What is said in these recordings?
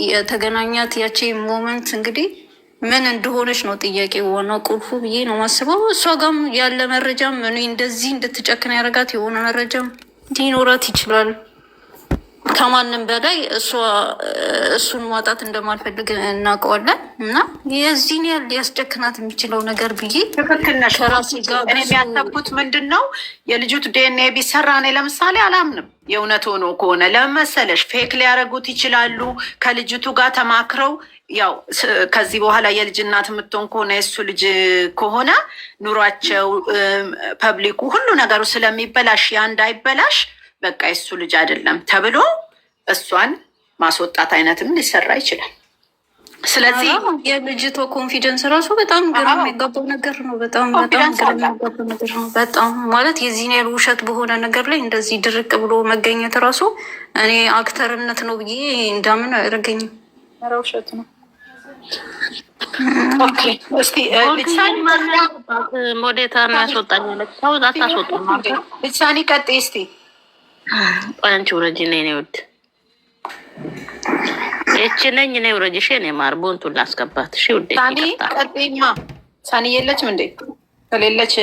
የተገናኛት ያቺ ሞመንት እንግዲህ ምን እንደሆነች ነው ጥያቄ ዋናው ቁልፉ ብዬ ነው ማስበው። እሷ ጋም ያለ መረጃም እኔ እንደዚህ እንድትጨክን ያደረጋት የሆነ መረጃም ሊኖራት ይችላል። ከማንም በላይ እሱን ማጣት እንደማልፈልግ እናውቀዋለን። እና የዚህን ያህል ሊያስጨክናት የሚችለው ነገር ብዬ ትክክል ነሽ። እኔ የሚያሰብኩት ምንድን ነው የልጁት ዲኤንኤ ቢሰራ እኔ ለምሳሌ አላምንም። የእውነት ሆኖ ከሆነ ለመሰለሽ ፌክ ሊያደርጉት ይችላሉ። ከልጅቱ ጋር ተማክረው ያው ከዚህ በኋላ የልጅ እናት የምትሆን ከሆነ የእሱ ልጅ ከሆነ ኑሯቸው ፐብሊኩ ሁሉ ነገሩ ስለሚበላሽ ያ እንዳይበላሽ በቃ የሱ ልጅ አይደለም ተብሎ እሷን ማስወጣት አይነትም ሊሰራ ይችላል። ስለዚህ የልጅቷ ኮንፊደንስ ራሱ በጣም ግራ የሚጋባው ነገር ነው። በጣም ግራ የሚጋባው ነገር ነው። በጣም ማለት የዚህን ያህል ውሸት በሆነ ነገር ላይ እንደዚህ ድርቅ ብሎ መገኘት ራሱ እኔ አክተርነት ነው ብዬ እንዳምን አያደርገኝም። ውሸት ነው። ሞዴታ እናስወጣኛለች። ሰው አታስወጡ። ልሳኒ ቀጥይ እስቲ። አንቺ ውረጅ ነኝ እኔ ውድ ይቺ ነኝ እኔ ውረጅ። እሺ እኔ ማር ቦንቱን ላስገባት። እሺ ውዴ ሳኒ ቀጥይማ። ሳኒ የለችም እንዴ? ከሌለች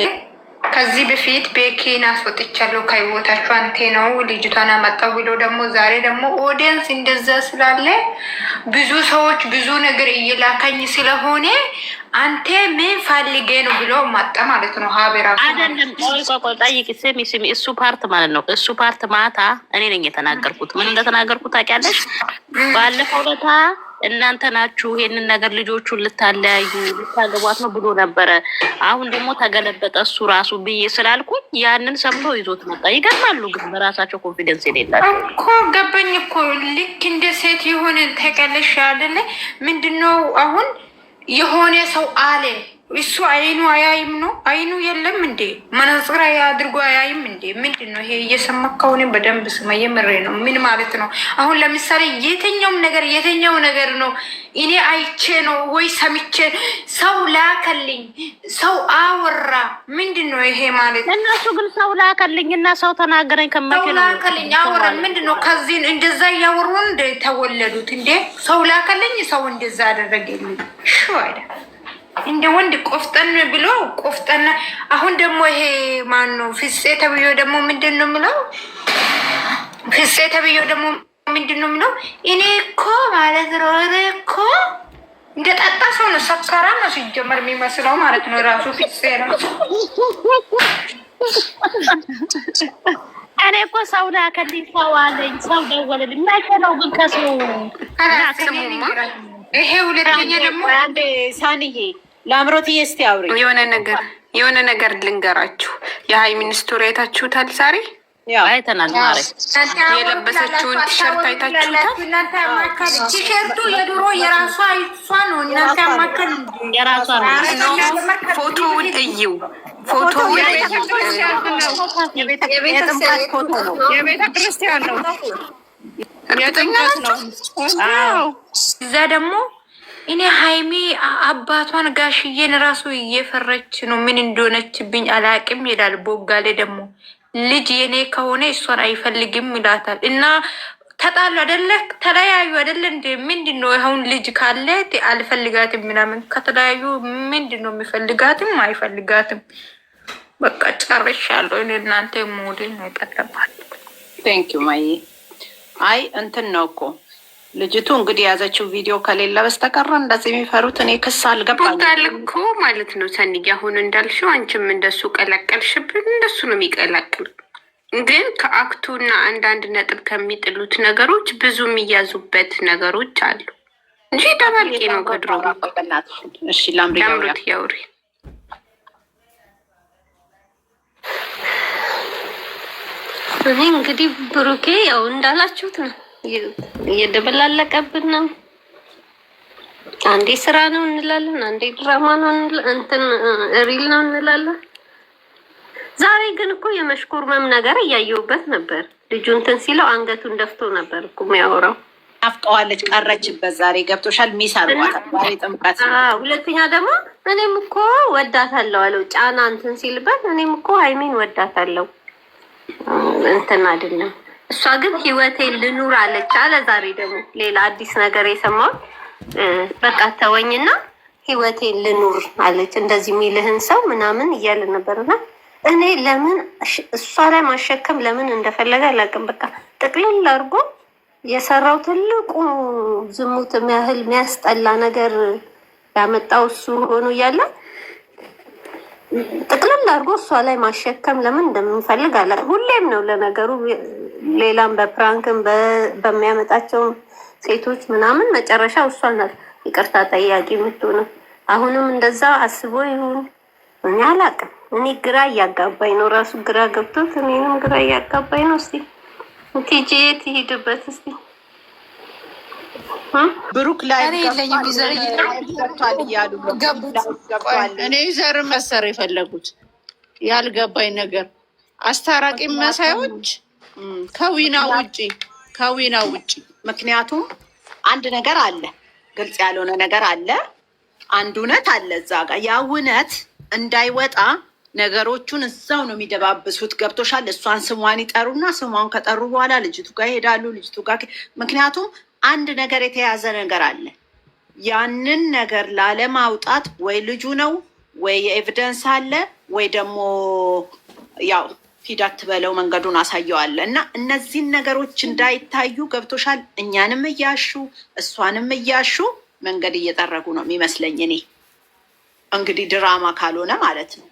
ከዚህ በፊት ቤኪን አስወጥቻለሁ ከህይወታችሁ አንቴ ነው ልጅቷን አመጣው ብሎ ደግሞ ዛሬ ደግሞ ኦዲየንስ እንደዛ ስላለ ብዙ ሰዎች ብዙ ነገር እየላከኝ ስለሆነ አንተ ምን ፈልጌ ነው ብሎ ማጣ ማለት ነው። ሀበራ አይደለም። ቆይ ጠይቂ። ስሚ እሱ ፓርት ማለት ነው። እሱ ፓርት ማታ እኔ ነኝ የተናገርኩት። ምን እንደተናገርኩት ታውቂያለሽ? ባለፈው ለታ እናንተ ናችሁ ይሄንን ነገር ልጆቹን ልታለያዩ ልታገቧት ነው ብሎ ነበረ። አሁን ደግሞ ተገለበጠ እሱ ራሱ ብዬ ስላልኩኝ ያንን ሰምቶ ይዞት መጣ። ይገርማሉ ግን በራሳቸው ኮንፊደንስ የሌላቸው እኮ ገባኝ እኮ ልክ እንደ ሴት የሆነ ተቀለሽ አይደለ? ምንድነው አሁን የሆነ ሰው አለ እሱ አይኑ አያይም ነው አይኑ የለም እንዴ? መነጽር አድርጎ አያይም እንዴ? ምንድን ነው ይሄ? እየሰማካውን በደንብ ስማ። የምሬ ነው። ምን ማለት ነው? አሁን ለምሳሌ የትኛው ነገር ነው እኔ አይቼ ነው ወይ ሰምቼ ሰው ላከልኝ ሰው አወራ ምንድን ነው ይሄ ማለት? እነሱ ግን ሰው ላከልኝ እና ሰው ተናገረኝ ከመከለ ሰው ላከልኝ አወራ ምንድን ነው? ከዚህ እንደዛ እያወሩ እንደ ተወለዱት እንዴ? ሰው ላከልኝ ሰው እንደዛ አደረገልኝ ሹ አይደል? እንደ ወንድ ቆፍጠን ብሎ ቆፍጠና። አሁን ደግሞ ይሄ ማን ነው ፍፄ ተብዮ ደግሞ ምንድን ነው የምለው? ፍፄ ተብዮ ደግሞ ምንድን ነው የምለው? እኔ እኮ ማለት ነው እኮ እንደ ጠጣ ሰው ነው። ሰካራ ነው ሲጀመር የሚመስለው ማለት ነው። ራሱ ፍፄ ነው። እኔ እኮ ሰው ላከልኝ ሰው አለኝ ሰው ደወለልኝ። መቼ ነው ግን ከሰው ይሄ ሁለተኛ ደግሞ አንድ ሳንዬ ለአምሮትዬ እስቲ አውሪ። የሆነ ነገር ልንገራችሁ። የሃይሚን ስቶሪ አይታችሁታል? ዛሬ አይተናል። የለበሰችውን ቲሸርት አይታችሁታል? ቲሸርቱ የድሮ የራሷ እሷ ነው። እናንተ ያማከል የራሷ ነው። ፎቶውን እዩ። ፎቶውን የጥምቀት ፎቶ ነው። የቤተ ክርስቲያን ነው። እርግጠኛ ናቸው። እዛ ደግሞ እኔ ሃይሚ አባቷን ጋሽዬን ራሱ እየፈረች ነው። ምን እንደሆነችብኝ አላቅም ይላል። ቦጋሌ ደግሞ ልጅ የኔ ከሆነ እሷን አይፈልግም ይላታል። እና ተጣሉ አደለ? ተለያዩ አደለ? እንደ ምንድን ነው አሁን ልጅ ካለ አልፈልጋትም ምናምን ከተለያዩ ምንድን ነው የሚፈልጋትም አይፈልጋትም። በቃ ጨርሻለሁ። እኔ እናንተ ሞዴል ነው የጠለባት። ቴንኪዩ ማዬ። አይ እንትን ነው እኮ ልጅቱ እንግዲህ የያዘችው ቪዲዮ ከሌለ በስተቀረ እንደዚህ የሚፈሩት እኔ ክስ አልገባኝም እኮ ማለት ነው። ሰኒዬ አሁን እንዳልሽው አንቺም እንደሱ ቀላቀልሽብን። እንደሱ ነው የሚቀላቅል። ግን ከአክቱና አንዳንድ ነጥብ ከሚጥሉት ነገሮች ብዙ የሚያዙበት ነገሮች አሉ እንጂ ደባልቄ ነው ከድሮ። እሺ ላምሩት ያውሪ። እኔ እንግዲህ ብሩኬ ያው እንዳላችሁት ነው እየደበላለቀብን ነው። አንዴ ስራ ነው እንላለን፣ አንዴ ድራማ ነው እንትን ሪል ነው እንላለን። ዛሬ ግን እኮ የመሽኮርመም ነገር እያየሁበት ነበር። ልጁ እንትን ሲለው አንገቱን ደፍቶ ነበር እኮ የሚያወራው። አፍቀዋለች ቀረችበት። ዛሬ ገብቶሻል። ሚስ አርጓታል ዛሬ ጥምቀት። ሁለተኛ ደግሞ እኔም እኮ ወዳታለሁ አለው። ጫና እንትን ሲልበት እኔም እኮ ሃይሚን ወዳታለሁ እንትን አይደለም እሷ ግን ህይወቴን ልኑር አለች አለ። ዛሬ ደግሞ ሌላ አዲስ ነገር የሰማሁት በቃ ተወኝና ህይወቴን ልኑር አለች። እንደዚህ የሚልህን ሰው ምናምን እያለ ነበርና እኔ ለምን እሷ ላይ ማሸከም ለምን እንደፈለገ አላውቅም። በቃ ጥቅልል አድርጎ የሰራው ትልቁ ዝሙት የሚያህል የሚያስጠላ ነገር ያመጣው እሱ ሆኖ እያለ ጥቅልል አድርጎ እሷ ላይ ማሸከም ለምን እንደምንፈልግ አለ። ሁሌም ነው ለነገሩ፣ ሌላም በፕራንክም በሚያመጣቸውም ሴቶች ምናምን መጨረሻ እሷ ናት ይቅርታ ጠያቂ የምትሆነው። አሁንም እንደዛ አስቦ ይሁን እኔ አላውቅም። እኔ ግራ እያጋባኝ ነው፣ ራሱ ግራ ገብቶት እኔንም ግራ እያጋባኝ ነው። እስቲ ቲጂ ትሄድበት እስቲ ብሩክ ላይ ገብቷል እያሉ እኔ ዩዘር መሰር የፈለጉት ያልገባኝ ነገር አስታራቂ መሳዮች ከዊና ውጪ ምክንያቱም አንድ ነገር አለ፣ ግልጽ ያልሆነ ነገር አለ፣ አንድ እውነት አለ እዛ ጋር። ያ እውነት እንዳይወጣ ነገሮቹን እዛው ነው የሚደባብሱት። ገብቶሻል? እሷን ስሟን ይጠሩና ስሟን ከጠሩ በኋላ ልጅቱ ጋር ይሄዳሉ። ልጅቱ ጋር ምክንያቱም አንድ ነገር የተያዘ ነገር አለ። ያንን ነገር ላለማውጣት ወይ ልጁ ነው ወይ የኤቪደንስ አለ ወይ ደግሞ ያው ሂዳት በለው መንገዱን አሳየዋለ እና እነዚህን ነገሮች እንዳይታዩ ገብቶሻል? እኛንም እያሹ እሷንም እያሹ መንገድ እየጠረጉ ነው የሚመስለኝ እኔ እንግዲህ ድራማ ካልሆነ ማለት ነው።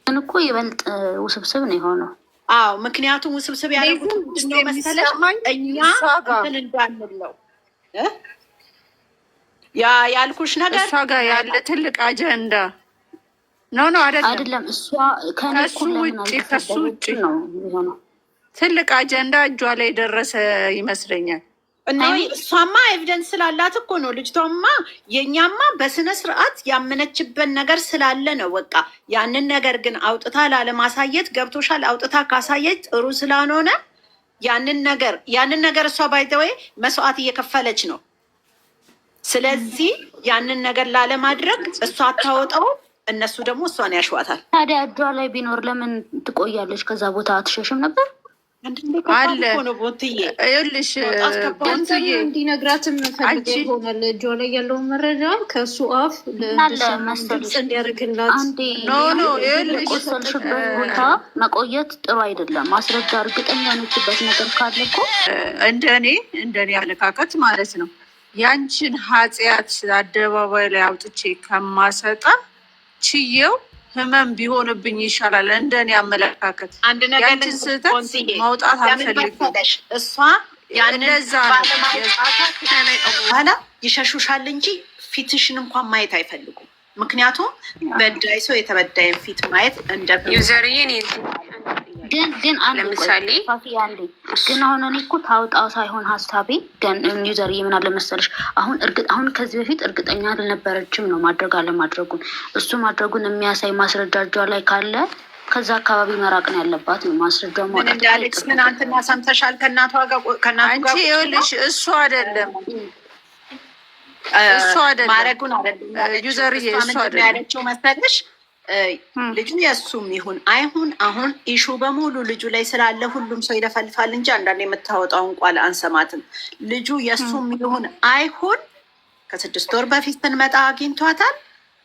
ግን እኮ ይበልጥ ውስብስብ ነው የሆነው። አዎ ምክንያቱም ውስብስብ ያደረጉት ምንድነው መሰለሽ? እኛ እንትን እንዳንለው ያ ያልኩሽ ነገር እሷ ጋር ያለ ትልቅ አጀንዳ ነው አይደለም። እሷ ከሱ ውጭ ነው የሚሆነው። ትልቅ አጀንዳ እጇ ላይ ደረሰ ይመስለኛል። እና እሷማ ኤቪደንስ ስላላት እኮ ነው። ልጅቷማ የእኛማ በስነ ስርዓት ያመነችበት ነገር ስላለ ነው። በቃ ያንን ነገር ግን አውጥታ ላለማሳየት ገብቶሻል። አውጥታ ካሳየች ጥሩ ስላልሆነ ያንን ነገር እሷ ባይተወይ መስዋዕት እየከፈለች ነው። ስለዚህ ያንን ነገር ላለማድረግ እሷ አታወጣው፣ እነሱ ደግሞ እሷን ያሸዋታል። ታዲያ እጇ ላይ ቢኖር ለምን ትቆያለች? ከዛ ቦታ አትሸሽም ነበር? አለ ይኸውልሽ፣ እንዲነግራትም ፈልገ ይሆናል። እጇ ላይ ያለውን መረጃ ከእሱ አፍ ግልጽ እንዲያደርግላት። ቆሰልሽበት ቦታ መቆየት ጥሩ አይደለም። ማስረጃ እርግጠኛ ነችበት ነገር ካለ እኮ እንደኔ አመለካከት ማለት ነው ያንቺን ኃጢአት አደባባይ ላይ አውጥቼ ከማሰጣ ችየው ህመም ቢሆንብኝ ይሻላል። እንደኔ አመለካከት አንድ ነገር ስህተት ማውጣት አልፈልግም። እሷ በኋላ ይሸሹሻል እንጂ ፊትሽን እንኳን ማየት አይፈልጉም። ምክንያቱም በዳይ ሰው የተበዳይን ፊት ማየት እንደ ዩዘርዬን ግን ለምሳሌ ግን አሁን እኔ እኮ ታውጣው ሳይሆን ሀሳቤ ግን ዩዘር ምን አለ መሰለሽ፣ አሁን ከዚህ በፊት እርግጠኛ አልነበረችም ነው ማድረግ አለማድረጉን። እሱ ማድረጉን የሚያሳይ ማስረጃ እጇ ላይ ካለ ከዛ አካባቢ መራቅ ነው ያለባት። ነው ማስረጃ ምን እንዳለች ትናንትና ሰምተሻል? ከእናቷ ጋር ይኸውልሽ፣ እሱ አይደለም ማድረጉን አይደለም ዩዘር እሱ አይደለም ያለችው መሰለሽ። ልጁ የእሱም ይሁን አይሁን አሁን ኢሹ በሙሉ ልጁ ላይ ስላለ ሁሉም ሰው ይለፈልፋል እንጂ አንዳንድ የምታወጣውን ቃል አንሰማትም። ልጁ የእሱም ይሁን አይሁን ከ6 ወር በፊት ስንመጣ አግኝቷታል።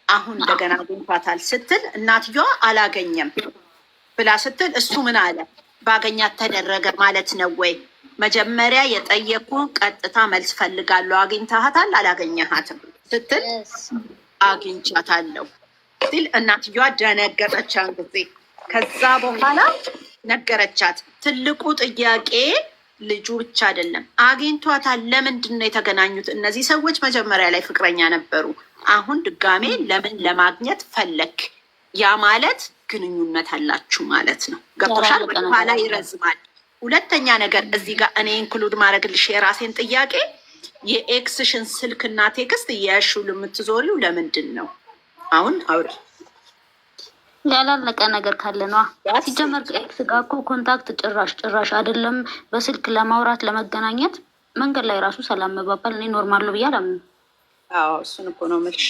አሁን እንደገና አግኝቷታል ስትል እናትየዋ አላገኘም ብላ ስትል እሱ ምን አለ? ባገኛት ተደረገ ማለት ነው ወይ? መጀመሪያ የጠየቁ ቀጥታ መልስ ፈልጋለሁ። አግኝታሃታል? አላገኘሃትም ስትል አግኝቻታለሁ ሲል እናትየዋ ደነገጠች ያን ጊዜ። ከዛ በኋላ ነገረቻት። ትልቁ ጥያቄ ልጁ ብቻ አይደለም፣ አግኝቷታል። ለምንድን ነው የተገናኙት? እነዚህ ሰዎች መጀመሪያ ላይ ፍቅረኛ ነበሩ። አሁን ድጋሜ ለምን ለማግኘት ፈለክ? ያ ማለት ግንኙነት አላችሁ ማለት ነው። ገብቶሻል? በኋላ ይረዝማል። ሁለተኛ ነገር እዚህ ጋር እኔ ኢንክሉድ ማድረግልሽ የራሴን ጥያቄ፣ የኤክስሽን ስልክና ቴክስት እያያሹ የምትዞሪው ለምንድን ነው? አሁን አውሪ። ያላለቀ ነገር ካለ ነዋ። ሲጀመር ከኤክስ ጋር እኮ ኮንታክት ጭራሽ አይደለም በስልክ ለማውራት ለመገናኘት መንገድ ላይ ራሱ ሰላም መባባል እኔ ኖርማል ነው ብዬ አላምንም። አዎ እሱን እኮ ነው የምልሽ።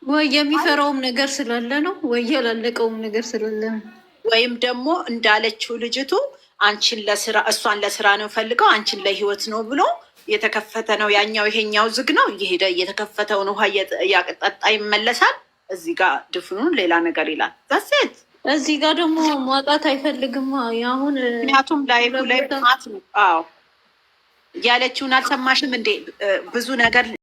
ወይ የሚፈራውም ነገር ስላለ ነው ወይ ያላለቀውም ነገር ስላለ ነው። ወይም ደግሞ እንዳለችው ልጅቱ አንቺን ለስራ እሷን ለስራ ነው ፈልገው አንቺን ለህይወት ነው ብሎ የተከፈተ ነው። ያኛው ይሄኛው ዝግ ነው። እየሄደ እየተከፈተውን ውሃ እያጠጣ ይመለሳል። እዚህ ጋር ድፍኑን ሌላ ነገር ይላል። ዛሴት እዚህ ጋር ደግሞ ማውጣት አይፈልግም። አሁን ምክንያቱም ላይፉ ላይ ማት ነው። አዎ ያለችውን አልሰማሽም እንዴ? ብዙ ነገር